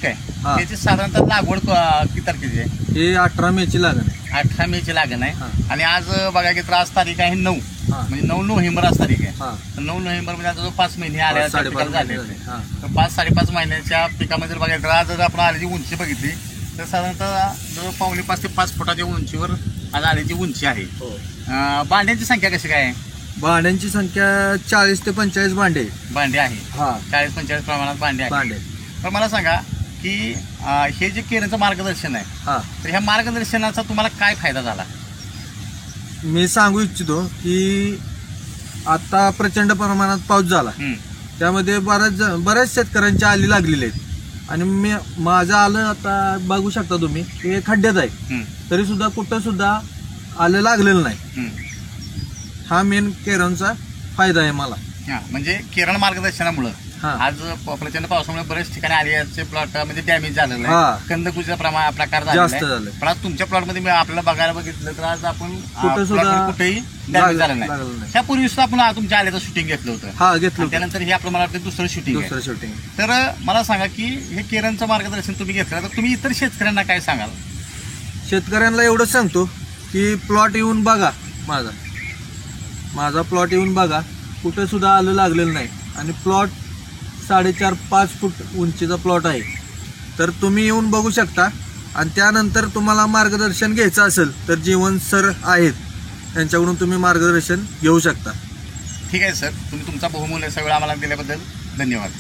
आहे त्याची साधारणतः लागवड किती तारखेची आहे? हे 18 मेची लागण आहे. 18 मेची लागण आहे. आणि आज बघा की तर आज तारीख आहे 9, म्हणजे 9 नोव्हेंबर आज तारीख आहे. तर 9 नोव्हेंबर मध्ये आता जो 5 महिने आले झाले, तर 5-5.5 महिन्याच्या पिकामध्ये जर बघायचं आज जर आपण आल्याची उंची बघितली तर साधारणतः जवळ 5.5 ते 5 फुटाच्या उंचीवर आज आल्याची उंची आहे. बांड्यांची संख्या कशी काय आहे? भांड्यांची संख्या 40 ते 45 भांडे आहे. 40-45 प्रमाणात भांडे आहे. तर मला सांगा की हे जे केरनचं मार्गदर्शन आहे तर ह्या मार्गदर्शनाचा तुम्हाला काय फायदा झाला? मी सांगू इच्छितो की आता प्रचंड प्रमाणात पाऊस झाला, त्यामध्ये बऱ्याच शेतकऱ्यांची आली लागलेली आहेत आणि माझं आलं आता बघू शकता तुम्ही हे खड्ड्यात आहे तरी सुद्धा कुठं सुद्धा आलं लागलेलं नाही. हा मेन केरनचा फायदा आहे मला. म्हणजे केरन मार्गदर्शनामुळे आज प्रचंड पावसामुळे बरेच ठिकाणी आल्याचे प्लॉट म्हणजे डॅमेज झालेलं आहे, कंदकुजीचा प्रकार जास्त झालं. पण आज तुमच्या प्लॉट मध्ये आपल्याला बघायला बघितलं तर आज आपण कुठेही डॅमेज झालं नाही. त्यापूर्वी आपण तुमच्या आल्याचं शूटिंग घेतलं होतं, त्यानंतर हे आपलं मला वाटतं दुसरं शूटिंग. तर मला सांगा की हे केरनचं मार्गदर्शन तुम्ही घेतलं तर तुम्ही इतर शेतकऱ्यांना काय सांगाल? शेतकऱ्यांना एवढंच सांगतो की प्लॉट येऊन बघा, माझा प्लॉट येऊन बघा, कुठे सुद्धा आलं लागलेलं नाही आणि प्लॉट 4.5-5 फूट उंचीचा प्लॉट आहे. तर तुम्ही येऊन बघू शकता आणि त्यानंतर तुम्हाला मार्गदर्शन घ्यायचं असेल तर जीवन सर आहेत, त्यांच्याकडून तुम्ही मार्गदर्शन घेऊ शकता. ठीक आहे सर, तुम्ही तुमचा बहुमूल्य वेळ आम्हाला दिल्याबद्दल धन्यवाद.